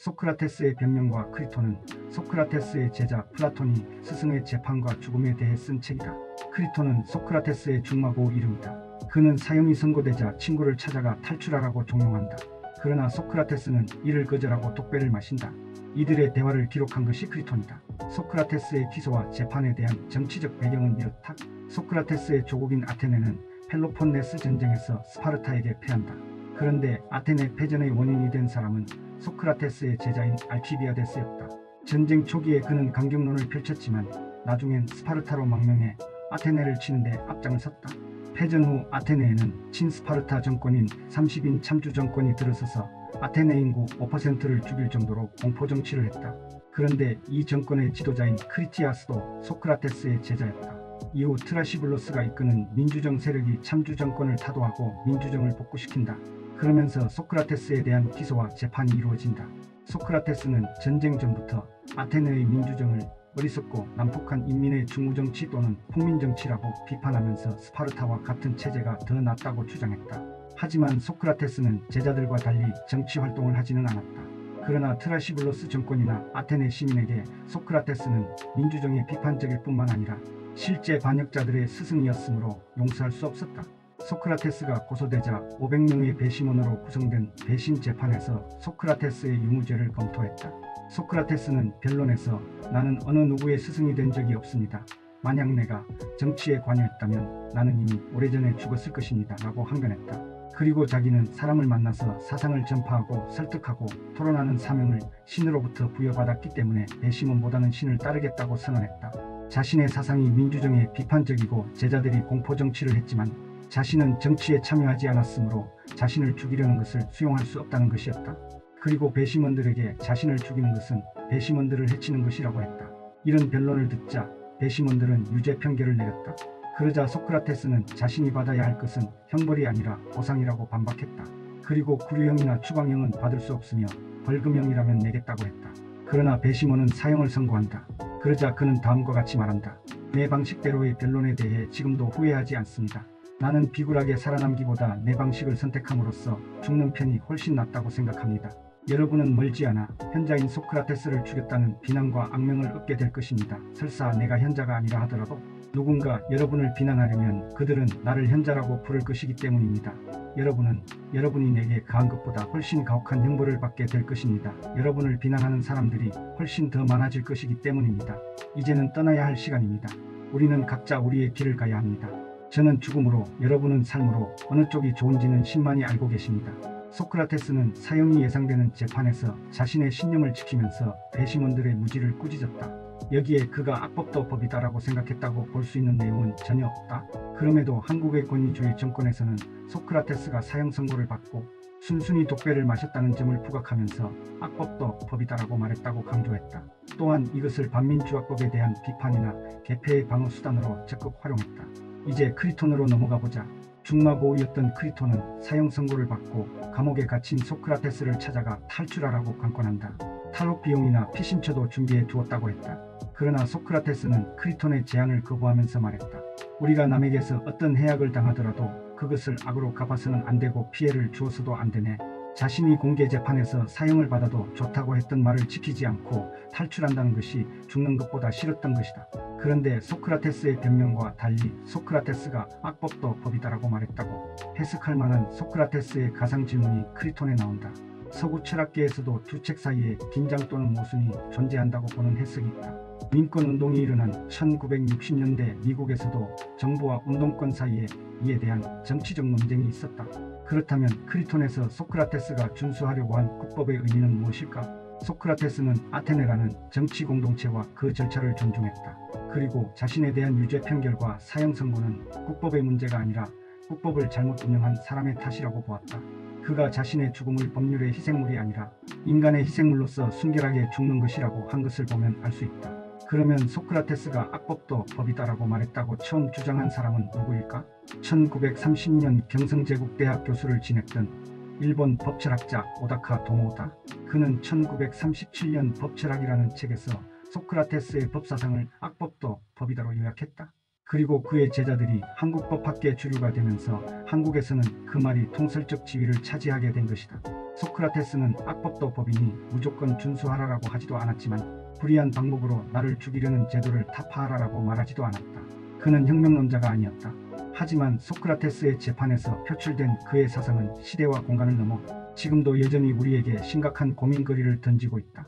소크라테스의 변명과 크리톤은 소크라테스의 제자 플라톤이 스승의 재판과 죽음에 대해 쓴 책이다. 크리톤은 소크라테스의 중마고 이름이다. 그는 사형이 선고되자 친구를 찾아가 탈출하라고 종용한다. 그러나 소크라테스는 이를 거절하고 독배를 마신다. 이들의 대화를 기록한 것이 크리톤이다. 소크라테스의 기소와 재판에 대한 정치적 배경은 이렇다. 소크라테스의 조국인 아테네는 펠로폰네스 전쟁에서 스파르타에게 패한다. 그런데 아테네 패전의 원인이 된 사람은 소크라테스의 제자인 알키비아데스였다. 전쟁 초기에 그는 강경론을 펼쳤지만 나중엔 스파르타로 망명해 아테네를 치는데 앞장을 섰다. 패전 후 아테네에는 친스파르타 정권인 30인 참주 정권이 들어서서 아테네 인구 5%를 죽일 정도로 공포정치를 했다. 그런데 이 정권의 지도자인 크리티아스도 소크라테스의 제자였다. 이후 트라시블로스가 이끄는 민주정 세력이 참주 정권을 타도하고 민주정을 복구시킨다. 그러면서 소크라테스에 대한 기소와 재판이 이루어진다. 소크라테스는 전쟁 전부터 아테네의 민주정을 어리석고 난폭한 인민의 중무정치 또는 폭민정치라고 비판하면서 스파르타와 같은 체제가 더 낫다고 주장했다. 하지만 소크라테스는 제자들과 달리 정치 활동을 하지는 않았다. 그러나 트라시블로스 정권이나 아테네 시민에게 소크라테스는 민주정의 비판적일 뿐만 아니라 실제 반역자들의 스승이었으므로 용서할 수 없었다. 소크라테스가 고소되자 500명의 배심원으로 구성된 배심 재판에서 소크라테스의 유무죄를 검토했다. 소크라테스는 변론에서 나는 어느 누구의 스승이 된 적이 없습니다. 만약 내가 정치에 관여했다면 나는 이미 오래전에 죽었을 것입니다. 라고 항변했다. 그리고 자기는 사람을 만나서 사상을 전파하고 설득하고 토론하는 사명을 신으로부터 부여받았기 때문에 배심원보다는 신을 따르겠다고 선언했다. 자신의 사상이 민주정에 비판적이고 제자들이 공포정치를 했지만 자신은 정치에 참여하지 않았으므로 자신을 죽이려는 것을 수용할 수 없다는 것이었다. 그리고 배심원들에게 자신을 죽이는 것은 배심원들을 해치는 것이라고 했다. 이런 변론을 듣자 배심원들은 유죄 판결을 내렸다. 그러자 소크라테스는 자신이 받아야 할 것은 형벌이 아니라 보상이라고 반박했다. 그리고 구류형이나 추방형은 받을 수 없으며 벌금형이라면 내겠다고 했다. 그러나 배심원은 사형을 선고한다. 그러자 그는 다음과 같이 말한다. 내 방식대로의 변론에 대해 지금도 후회하지 않습니다. 나는 비굴하게 살아남기보다 내 방식을 선택함으로써 죽는 편이 훨씬 낫다고 생각합니다. 여러분은 멀지 않아 현자인 소크라테스를 죽였다는 비난과 악명을 얻게 될 것입니다. 설사 내가 현자가 아니라 하더라도 누군가 여러분을 비난하려면 그들은 나를 현자라고 부를 것이기 때문입니다. 여러분은 여러분이 내게 가한 것보다 훨씬 가혹한 형벌을 받게 될 것입니다. 여러분을 비난하는 사람들이 훨씬 더 많아질 것이기 때문입니다. 이제는 떠나야 할 시간입니다. 우리는 각자 우리의 길을 가야 합니다. 저는 죽음으로, 여러분은 삶으로 어느 쪽이 좋은지는 신만이 알고 계십니다. 소크라테스는 사형이 예상되는 재판에서 자신의 신념을 지키면서 배심원들의 무지를 꾸짖었다. 여기에 그가 악법도 법이다라고 생각했다고 볼 수 있는 내용은 전혀 없다. 그럼에도 한국의 권위주의 정권에서는 소크라테스가 사형 선고를 받고 순순히 독배를 마셨다는 점을 부각하면서 악법도 법이다라고 말했다고 강조했다. 또한 이것을 반민주화법에 대한 비판이나 개폐의 방어 수단으로 적극 활용했다. 이제 크리톤으로 넘어가 보자. 중마고우였던 크리톤은 사형 선고를 받고 감옥에 갇힌 소크라테스를 찾아가 탈출하라고 강권한다. 탈옥 비용이나 피신처도 준비해 두었다고 했다. 그러나 소크라테스는 크리톤의 제안을 거부하면서 말했다. 우리가 남에게서 어떤 해악을 당하더라도 그것을 악으로 갚아서는 안 되고 피해를 주어서도 안 되네. 자신이 공개 재판에서 사형을 받아도 좋다고 했던 말을 지키지 않고 탈출한다는 것이 죽는 것보다 싫었던 것이다. 그런데 소크라테스의 변명과 달리 소크라테스가 악법도 법이다라고 말했다고 해석할 만한 소크라테스의 가상 질문이 크리톤에 나온다. 서구 철학계에서도 두 책 사이에 긴장 또는 모순이 존재한다고 보는 해석이 있다. 민권운동이 일어난 1960년대 미국에서도 정부와 운동권 사이에 이에 대한 정치적 논쟁이 있었다. 그렇다면 크리톤에서 소크라테스가 준수하려고 한 국법의 의미는 무엇일까? 소크라테스는 아테네라는 정치 공동체와 그 절차를 존중했다. 그리고 자신에 대한 유죄 판결과 사형 선고는 국법의 문제가 아니라 국법을 잘못 운영한 사람의 탓이라고 보았다. 그가 자신의 죽음을 법률의 희생물이 아니라 인간의 희생물로서 순결하게 죽는 것이라고 한 것을 보면 알 수 있다. 그러면 소크라테스가 악법도 법이다라고 말했다고 처음 주장한 사람은 누구일까? 1932년 경성제국대학 교수를 지냈던 일본 법철학자 오다카 도모다. 그는 1937년 법철학이라는 책에서 소크라테스의 법사상을 악법도 법이다로 요약했다. 그리고 그의 제자들이 한국법학계 주류가 되면서 한국에서는 그 말이 통설적 지위를 차지하게 된 것이다. 소크라테스는 악법도 법이니 무조건 준수하라라고 하지도 않았지만 불의한 방법으로 나를 죽이려는 제도를 타파하라라고 말하지도 않았다. 그는 혁명론자가 아니었다. 하지만 소크라테스의 재판에서 표출된 그의 사상은 시대와 공간을 넘어 지금도 여전히 우리에게 심각한 고민거리를 던지고 있다.